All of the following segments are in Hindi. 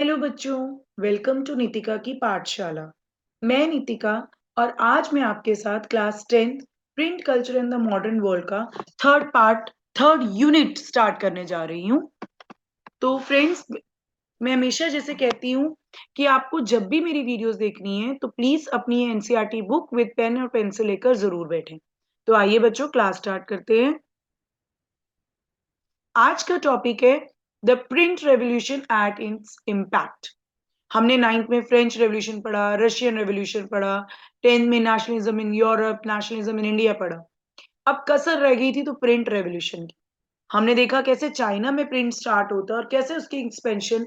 हेलो बच्चों, वेलकम टू नितिका की पाठशाला। मैं नितिका और आज मैं आपके साथ class 10th print culture in the modern world का थर्ड यूनिट स्टार्ट करने जा रही हूँ। तो फ्रेंड्स, मैं हमेशा जैसे कहती हूँ कि आपको जब भी मेरी वीडियोस देखनी है तो प्लीज अपनी एनसीईआरटी बुक विद पेन और पेंसिल लेकर जरूर बैठें। तो आइए बच्चों, क्लास स्टार्ट करते हैं। आज का टॉपिक है the print revolution at its impact. हमने 9th में फ्रेंच रेवोल्यूशन पढ़ा, रशियन रेवोल्यूशन पढ़ा, 10th में nationalism in Europe, nationalism in India पढ़ा। अब कसर रह गई थी तो प्रिंट रेवोल्यूशन की। हमने देखा कैसे चाइना में प्रिंट स्टार्ट होता है और कैसे उसकी एक्सपेंशन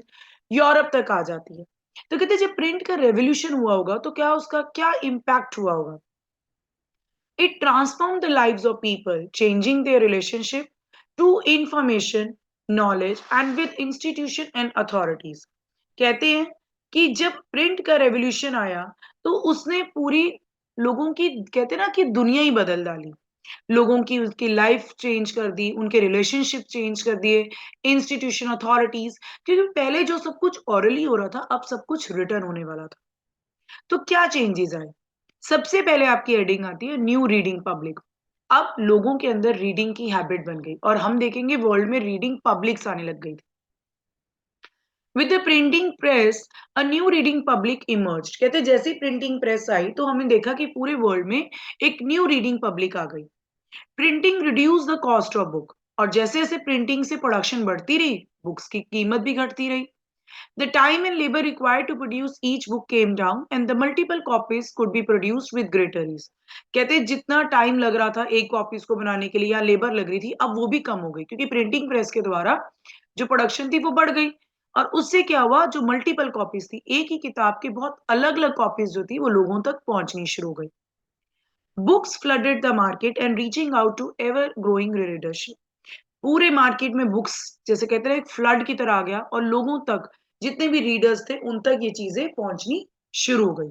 यूरोप तक आ जाती है। तो कहते जब प्रिंट का रेवोल्यूशन हुआ होगा तो क्या उसका क्या इम्पैक्ट हुआ होगा। It transform the lives of people, changing their relationship to information, knowledge and with institution and authorities. कहते हैं कि जब प्रिंट का रेवोल्यूशन आया तो उसने पूरी लोगों की, कहते हैं ना, कि दुनिया ही बदल डाली। लोगों की उसकी लाइफ चेंज कर दी, उनके रिलेशनशिप चेंज कर दिए, इंस्टीट्यूशन, अथॉरिटीज। क्योंकि पहले जो सब कुछ ओरली हो रहा था, अब सब कुछ रिटर्न होने वाला था। तो क्या चेंजेस आए। सबसे पहले आपकी हेडिंग आती है न्यू रीडिंग पब्लिक। अब लोगों के अंदर रीडिंग की हैबिट बन गई और हम देखेंगे वर्ल्ड में रीडिंग पब्लिक्स आने लग गई। With the printing press a new reading public emerge. कहते जैसे प्रिंटिंग प्रेस आई तो हमने देखा कि पूरे वर्ल्ड में एक न्यू रीडिंग पब्लिक आ गई। Printing reduce the cost of book. और जैसे जैसे प्रिंटिंग से प्रोडक्शन बढ़ती रही, बुक्स की कीमत भी घटती रही। The time and labour required to produce each book came down and the multiple copies could be produced with greater ease. कहते जितना टाइम लग रहा था एक कॉपीज को बनाने के लिए या लेबर लग रही थी, अब वो भी कम हो गई क्योंकि प्रिंटिंग प्रेस के द्वारा जो प्रोडक्शन थी वो बढ़ गई। और उससे क्या हुआ, जो मल्टीपल कॉपीज थी, एक ही किताब की बहुत अलग अलग कॉपीज जो थी वो लोगों तक पहुंचनी शुरू हो गई। Books flooded the market and reaching out to ever growing readership. पूरे मार्केट में बुक्स, जैसे कहते हैं, एक फ्लड की तरह आ गया और लोगों तक, जितने भी रीडर्स थे उन तक ये चीजें पहुंचनी शुरू हो गई।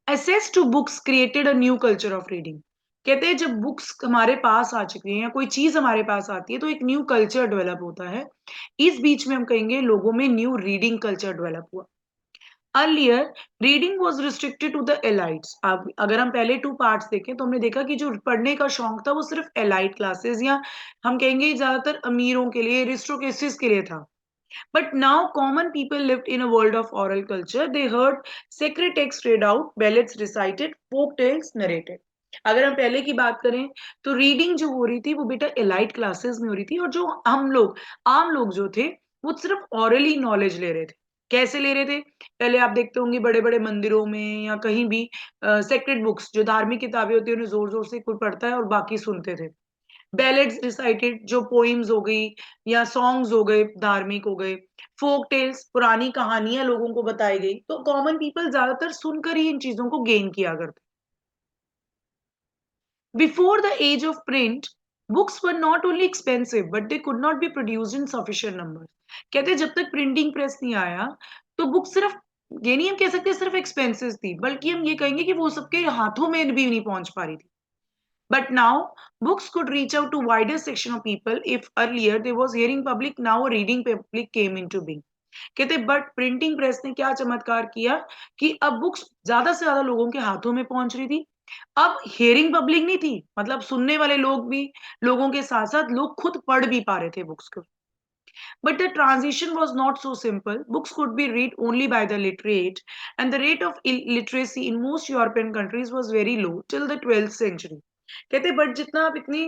Access to books created a new culture of reading. कहते हैं जब बुक्स हमारे पास आ चुकी हैं या कोई चीज हमारे पास आती है तो एक न्यू कल्चर डेवलप होता है। इस बीच में हम कहेंगे लोगों में न्यू रीडिंग कल्चर डेवलप हुआ। Earlier reading was restricted to the elites. अब अगर हम पहले टू पार्ट्स देखें तो हमने देखा कि जो पढ़ने का शौक था वो सिर्फ एलाइट क्लासेस या हम कहेंगे ज्यादातर अमीरों के लिए, रिस्ट्रोकेसिस के लिए था। But now common people lived in a world of oral culture. They heard sacred texts read out, ballads recited, folk tales narrated. अगर हम पहले की बात करें तो रीडिंग जो हो रही थी वो बेटा एलाइट क्लासेस में हो रही थी, और जो हम लोग, आम लोग जो थे, वो सिर्फ ऑरली नॉलेज ले रहे थे। कैसे ले रहे थे? पहले आप देखते होंगे बड़े बड़े मंदिरों में या कहीं भी सेक्रेड बुक्स, जो धार्मिक किताबें होती है, उन्हें जोर जोर से कोई पढ़ता है और बाकी सुनते थे। बैलेड्स रिसाइटेड, जो पोइम्स हो गई या सॉन्ग्स हो गए, धार्मिक हो गए। फोक टेल्स, पुरानी कहानियां लोगों को बताई गई। तो कॉमन पीपल ज्यादातर सुनकर ही इन चीजों को गेन किया करते। Before the age of print, books were not only expensive but they could not be produced in sufficient number. कहते जब तक प्रिंटिंग प्रेस नहीं आया तो बुक सिर्फ, ये नहीं हम कह सकते सिर्फ एक्सपेंसिव थी, बल्कि हम ये कहेंगे कि वो सबके हाथों में भी नहीं पहुंच पा रही थी। But now books could reach out to wider section of people. If earlier there was hearing public, now a reading public came into being. कहते बट प्रिंटिंग प्रेस ने क्या चमत्कार किया कि अब बुक्स ज्यादा से ज्यादा लोगों के हाथों में पहुंच रही थी। अब हियरिंग पब्लिक नहीं थी, मतलब सुनने वाले लोग भी, लोगों के साथ साथ लोग खुद पढ़ भी पा रहे थे बुक्स को। But the transition was not so simple. Books could be read only by the literate, and the rate of illiteracy in most European countries was very low till the 12th century. कहते बट जितना आप इतनी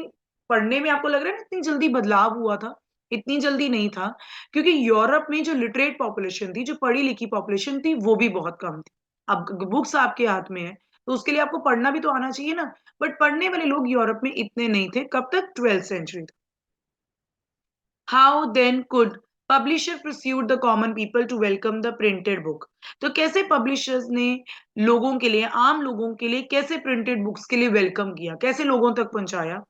पढ़ने में आपको लग रहा है ना इतनी जल्दी बदलाव हुआ था, इतनी जल्दी नहीं था। क्योंकि यूरोप में जो लिटरेट पॉपुलेशन थी, जो पढ़ी लिखी पॉपुलेशन थी, वो भी बहुत कम थी। अब बुक्स आपके हाथ में है तो उसके लिए आपको पढ़ना भी तो आना चाहिए ना। बट पढ़ने वाले लोग यूरोप में इतने नहीं थे। कब तक? 12th century. How then could publisher pursued the common people to welcome the printed book? तो कैसे publishers ने लोगों के लिए, आम लोगों के लिए कैसे printed books के लिए welcome किया, कैसे लोगों तक पहुंचाया?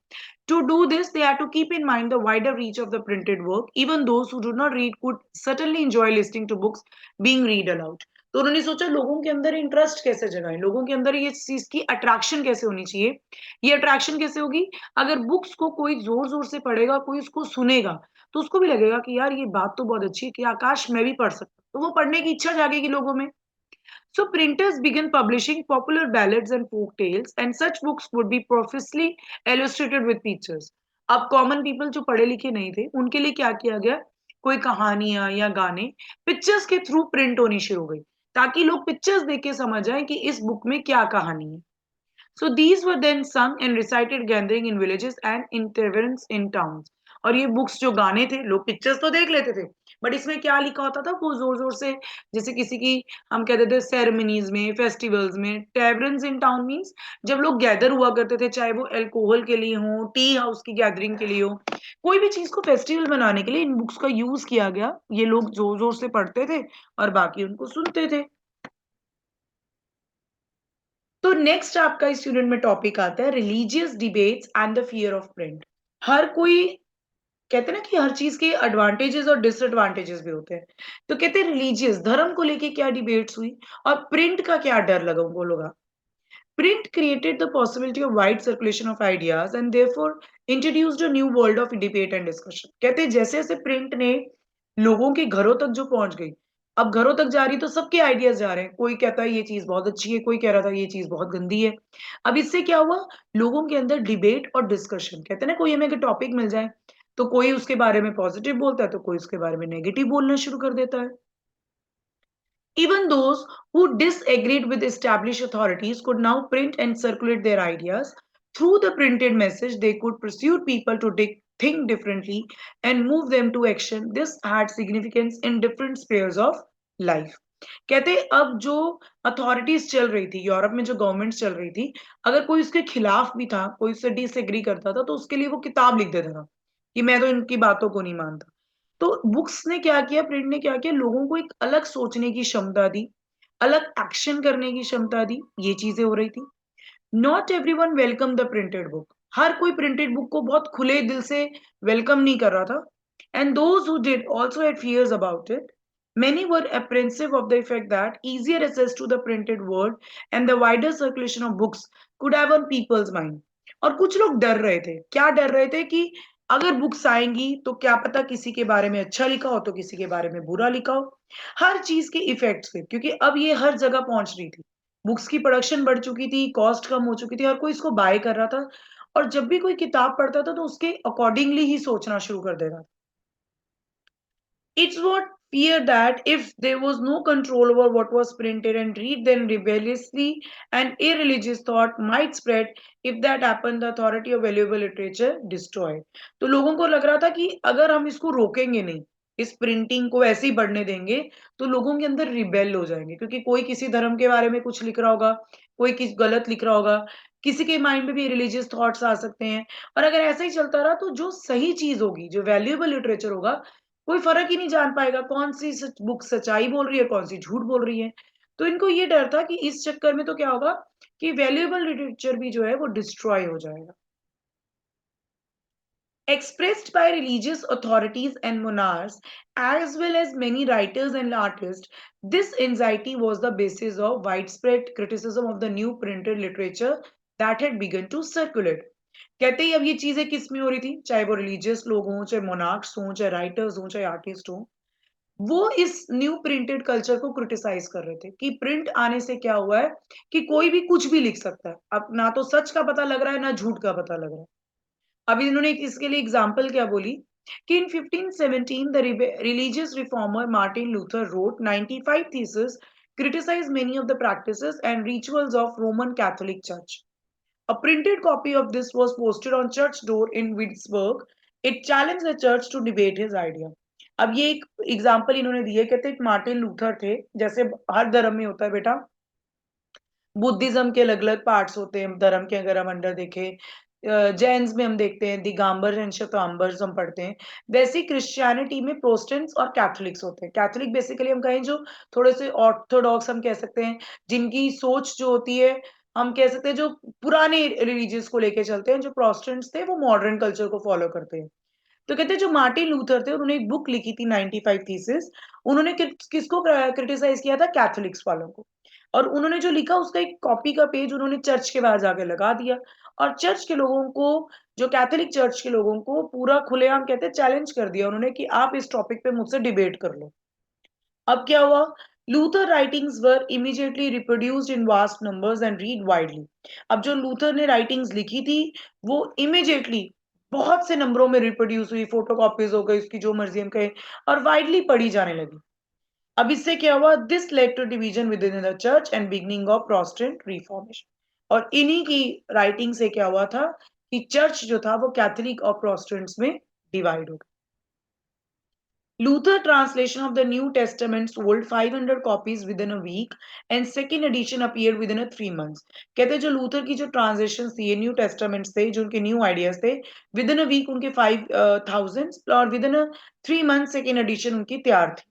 To do this, they had to keep in mind the wider reach of the printed work. Even those who do not read could certainly enjoy listening to books being read aloud. तो उन्होंने सोचा लोगों के अंदर इंटरेस्ट कैसे जगाएं, लोगों के अंदर ये चीज की अट्रैक्शन कैसे होनी चाहिए। ये अट्रैक्शन कैसे होगी? अगर बुक्स को कोई जोर जोर से पढ़ेगा, कोई उसको सुनेगा, तो उसको भी लगेगा कि यार ये बात तो बहुत अच्छी है कि आकाश मैं भी पढ़ सकता हूँ। तो वो पढ़ने की इच्छा जागेगी लोगों में। So printers began publishing popular ballads and folk tales, and such books would be profusely illustrated with pictures. अब कॉमन पीपल जो पढ़े लिखे नहीं थे, उनके लिए क्या किया गया? कोई कहानियां या गाने पिक्चर्स के थ्रू प्रिंट होनी शुरू हो गई, ताकि लोग पिक्चर्स देख के समझ जाएं कि इस बुक में क्या कहानी है। So these were then sung and recited gathering in villages and in taverns in towns. और ये बुक्स जो गाने थे, लोग पिक्चर्स तो देख लेते थे, बट इसमें क्या लिखा होता था वो जोर जोर से, जैसे किसी की हम कहते थे सेरेमनीज में, फेस्टिवल्स में। टेवर्न्स इन टाउन मीन्स जब लोग गैदर हुआ करते थे, चाहे वो अल्कोहल के लिए हो, टी हाउस की गैदरिंग के लिए हो, कोई भी चीज को फेस्टिवल बनाने के लिए इन बुक्स का यूज किया गया। ये लोग जोर जोर से पढ़ते थे और बाकी उनको सुनते थे। तो नेक्स्ट आपका इस यूनिट में टॉपिक आता है religious debates and the fear of print. हर कोई कहते हैं ना कि हर चीज के एडवांटेजेस और डिसएडवांटेजेस भी होते हैं। तो कहते हैं रिलीजियस धर्म को लेके क्या डिबेट्स हुई और प्रिंट का क्या डर लगा उनको लोगा। Print created the possibility of wide circulation of ideas and therefore introduced a new world of debate and discussion. कहते हैं जैसे जैसे प्रिंट ने लोगों के घरों तक जो पहुंच गई, अब घरों तक जा रही तो सबके आइडियाज जा रहे हैं। कोई कहता है ये चीज बहुत अच्छी है, कोई कह रहा था ये चीज बहुत गंदी है। अब इससे क्या हुआ? लोगों के अंदर डिबेट और डिस्कशन, कहते हैं ना कोई हमें अगर टॉपिक मिल जाए तो कोई उसके बारे में पॉजिटिव बोलता है तो कोई उसके बारे में नेगेटिव बोलना शुरू कर देता है। Even those who disagreed with established authorities could now print and circulate their ideas. Through the printed message, they could persuade people to think differently and move them to action. This had significance in different spheres of life. कहते अब जो अथॉरिटीज चल रही थी यूरोप में, जो गवर्नमेंट चल रही थी, अगर कोई उसके खिलाफ भी था, कोई उससे डिसएग्री करता था, तो उसके लिए वो किताब लिख देता था कि मैं तो इनकी बातों को नहीं मानता। तो बुक्स ने क्या किया, प्रिंट ने क्या किया, लोगों को एक अलग सोचने की क्षमता दी, अलग एक्शन करने की क्षमता दी। ये चीजें हो रही थी। Not everyone welcome the printed book. हर कोई प्रिंटेड बुक को बहुत खुले दिल से वेलकम नहीं कर रहा था। And those who did also had fears about it. Many were apprehensive of the effect that easier access to the printed word and the wider circulation of books could have on people's mind. और कुछ लोग डर रहे थे। क्या डर रहे थे? कि अगर बुक्स आएंगी तो क्या पता किसी के बारे में अच्छा लिखा हो तो किसी के बारे में बुरा लिखा हो। हर चीज के इफेक्ट्स थे, क्योंकि अब ये हर जगह पहुंच रही थी। बुक्स की प्रोडक्शन बढ़ चुकी थी, कॉस्ट कम हो चुकी थी, हर कोई इसको बाय कर रहा था। और जब भी कोई किताब पढ़ता था तो उसके अकॉर्डिंगली ही सोचना शुरू कर दे रहा था। It's what fear that if there was no control over what was printed and read, then rebelliously and irreligious thought might spread. If that happened, the authority of valuable literature destroyed. तो लोगों को लग रहा था कि अगर हम इसको रोकेंगे नहीं, इस प्रिंटिंग को ऐसे ही बढ़ने देंगे, तो लोगों के अंदर रिबेल हो जाएंगे, क्योंकि कोई किसी धर्म के बारे में कुछ लिख रहा होगा, कोई किस गलत लिख रहा होगा, किसी के माइंड में भी रिलीजियस थॉट्स आ सकते हैं। और अगर ऐसा ही चलता रहा तो जो सही चीज होगी, जो वैल्यूएबल लिटरेचर होगा, कोई फ़र्क ही नहीं जान पाएगा कौन-सी सच बुक सच्चाई बोल रही है, कौन-सी झूठ बोल रही है। तो इनको ये डर था कि इस चक्कर में तो क्या होगा कि वैल्यूएबल लिटरेचर भी जो है वो डिस्ट्रॉय हो जाएगा। Expressed by religious authorities and monarchs, as well as many writers and artists, this anxiety was the basis of widespread criticism of the new printed literature that had begun to circulate. कहते ही अब ये चीजें किस में हो रही थी, चाहे वो रिलीजियस लोग हों, चाहे मोनार्क्स हों, चाहे राइटर्स हों, चाहे आर्टिस्ट हों, वो इस न्यू प्रिंटेड कल्चर को क्रिटिसाइज कर रहे थे कि प्रिंट आने से क्या हुआ है कि कोई भी कुछ भी लिख सकता है। अब ना तो सच का पता लग रहा है, ना झूठ का पता लग रहा है। अभी इन्होंने इसके लिए एग्जाम्पल क्या बोली कि in 1517 the religious reformer Martin Luther wrote 95 thesis criticise many of the practices and rituals of Roman Catholic church. A printed copy of this was posted on church door in Witzburg. It challenged the church to debate his idea. अब ये एक एग्जाम्पल इन्होंने दिए, कहते एक मार्टिन लूथर थे, जैसे हर धर्म में होता है बेटा, बुद्धिज्म के अलग अलग पार्ट्स होते हैं धर्म के। अगर हम अंडर देखें, जैन्स में हम देखते हैं दिगंबर एंड श्वेतांबर हम पढ़ते हैं। वैसे ही क्रिश्चियनिटी में प्रोटेस्टेंट्स और कैथोलिक्स होते हैं। कैथोलिक बेसिकली हम कहें जो थोड़े से ऑर्थोडॉक्स हम कह सकते हैं, जिनकी सोच जो होती है हम कह सकते हैं जो पुराने रिलीजियस को लेके चलते हैं। जो प्रोटेस्टेंट्स थे वो मॉडर्न कल्चर को फॉलो करते हैं। तो कहते हैं जो मार्टिन लूथर थे उन्होंने एक बुक लिखी थी 95 थीसिस। उन्होंने किसको क्रिटिसाइज किया था? कैथोलिक्स वालों को। और उन्होंने जो लिखा उसका एक कॉपी का पेज उन्होंने चर्च के बाहर जाके लगा दिया और चर्च के लोगों को जो कैथोलिक चर्च के लोगों को पूरा खुलेआम कहते हैं चैलेंज कर दिया उन्होंने कि आप इस टॉपिक पे मुझसे डिबेट कर लो। अब क्या हुआ? Luther writings were immediately reproduced in vast numbers and read widely. अब जो लूथर ने राइटिंग्स लिखी थी वो इमीडिएटली बहुत से नंबरों में रिप्रोड्यूस हुई, फोटोकॉपीज हो गई, उसकी जो मर्जी हम कहें, और वाइडली पढ़ी जाने लगी। अब इससे क्या हुआ? This led to division within the church and beginning of Protestant Reformation. और इन्हीं की राइटिंग से क्या हुआ था कि चर्च जो था वो कैथोलिक और प्रोटेस्टेंट्स में डिवाइड हो गया। Luther translation of the New Testament sold 500 copies within a week and second edition appeared within a 3 months। कहते हैं जो लूथर की जो ट्रांसलेशन थी ये न्यू टेस्टामेंट से जो उनके न्यू आइडियाज थे विद इन अ वीक उनके 5,000 और with in a 3 month second edition उनकी तैयार थी।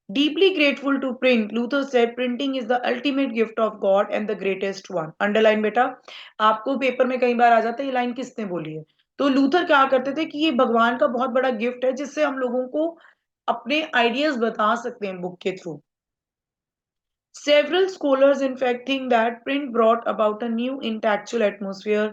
Deeply grateful to print, Luther said printing is the ultimate gift of God and the greatest one। Underline बेटा, आपको पेपर में कई बार आ जाता है ये लाइन किसने बोली है। तो लूथर क्या करते थे कि ये भगवान का बहुत बड़ा गिफ्ट है जिससे हम लोगों को अपने आइडियाज बता सकते हैं बुक के through. Several scholars, in fact, think that print brought about a new intellectual atmosphere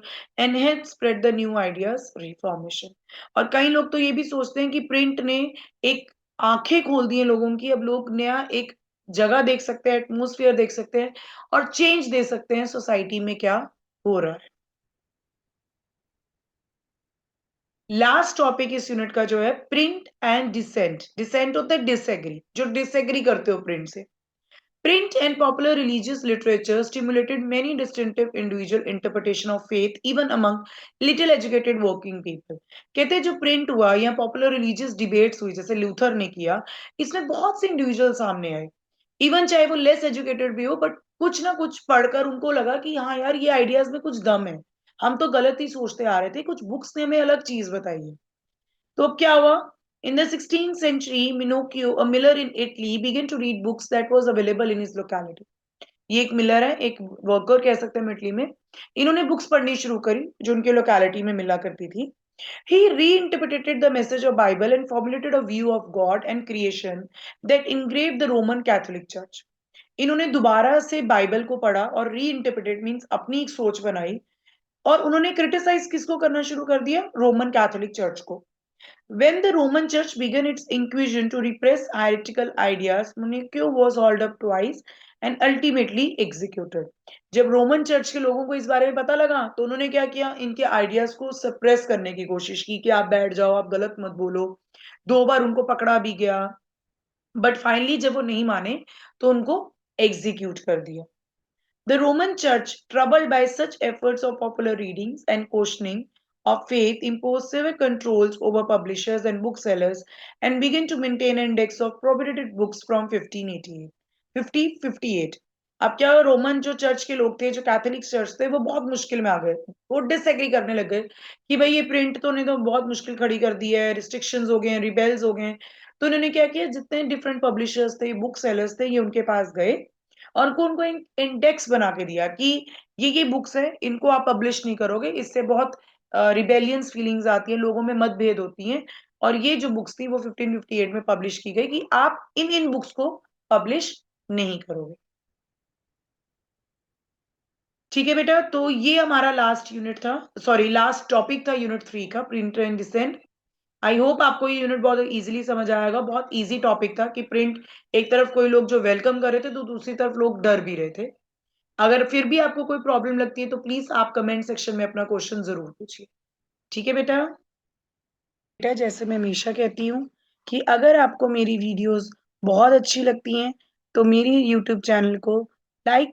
and helped spread the new ideas reformation। और कई लोग तो ये भी सोचते हैं कि प्रिंट ने एक आंखें खोल दी हैं लोगों की, अब लोग नया एक जगह देख सकते हैं, एटमोसफियर देख सकते हैं और चेंज दे सकते हैं सोसाइटी में क्या हो रहा है। लास्ट टॉपिक इस यूनिट का जो है प्रिंट एंड डिसेंट। डिसेंट होता है डिसएग्री, जो डिसएग्री करते हो प्रिंट से। Print and popular religious literature stimulated many distinctive individual interpretation of faith even among little educated working people। कहते हैं जो प्रिंट हुआ या पॉपुलर रिलीजियस डिबेट्स हुई जैसे लूथर ने किया, इसमें बहुत से इंडिविजुअल सामने आए, इवन चाहे वो लेस एजुकेटेड भी हो, बट कुछ ना कुछ पढ़कर उनको लगा कि हाँ यार ये आइडियाज में कुछ दम है, हम तो गलत ही सोचते आ रहे थे, कुछ बुक्स ने हमें अलग चीज बताई है। तो अब क्या हुआ? In the 16th century, Minocchio, a miller in Italy, began to read books that was available in his locality। ये एक मिलर है, एक वर्कर कह सकते हैं इटली में। इन्होंने बुक्स पढ़नी शुरू करी जो उनके लोकेलिटी में मिला करती थी। He reinterpreted the message of Bible and formulated a view of God and creation that engraved the Roman Catholic Church। इन्होंने दोबारा से बाइबल को पढ़ा और रीइंटरप्रेटेड मींस अपनी एक सोच बनाई, और उन्होंने क्रिटिसाइज किसको करना शुरू कर दिया? रोमन कैथोलिक चर्च को। When the Roman Church began its inquisition to repress heretical ideas, Munich was hauled up twice and ultimately executed। जब रोमन चर्च के लोगों को इस बारे में पता लगा तो उन्होंने क्या किया? इनके आइडियाज को सप्रेस करने की कोशिश की कि आप बैठ जाओ, आप गलत मत बोलो। 2 बार उनको पकड़ा भी गया, बट फाइनली जब वो नहीं माने तो उनको एग्जीक्यूट कर दिया। The Roman Church, troubled by such efforts of popular readings and questioning of faith, imposed severe controls over publishers and booksellers and began to maintain an index of prohibited books from 1588 5058। अब क्या हुआ? रोमन जो चर्च के लोग थे, जो कैथोलिक चर्च थे, वो बहुत मुश्किल में आ गए। वो डिसएग्री करने लग गए कि भाई ये प्रिंट तो नहीं, तो बहुत मुश्किल खड़ी कर दी है, रिस्ट्रिक्शंस हो गए हैं, रिबेल्स हो गए हैं। तो उन्होंने क्या किया? जितने डिफरेंट पब्लिशर्स थे, बुक सेलर्स थे, ये उनके पास गए और उनको एक इंडेक्स बना के दिया कि ये बुक्स है, इनको आप पब्लिश नहीं करोगे, इससे बहुत रिबेलियंस फीलिंग्स आती है, लोगों में मतभेद होती हैं। और ये जो बुक्स थी वो 1558 में पब्लिश की गई कि आप इन बुक्स को पब्लिश नहीं करोगे। ठीक है बेटा, तो ये हमारा लास्ट यूनिट था, सॉरी लास्ट टॉपिक था यूनिट 3 का, print and dissent. I hope आपको ये यूनिट बहुत इजीली समझ आएगा। बहुत इजी टॉपिक था कि प्रिंट, एक तरफ कोई लोग जो वेलकम कर रहे थे तो दूसरी तरफ लोग डर भी रहे थे। अगर फिर भी आपको कोई प्रॉब्लम लगती है तो प्लीज आप कमेंट सेक्शन में अपना क्वेश्चन जरूर पूछिए। ठीक है बेटा? बेटा जैसे मैं हमेशा कहती हूँ कि अगर आपको मेरी वीडियोस बहुत अच्छी लगती हैं तो मेरी यूट्यूब चैनल को लाइक,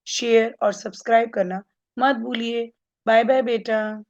शेयर और सब्सक्राइब करना मत भूलिए। बाय बाय बेटा।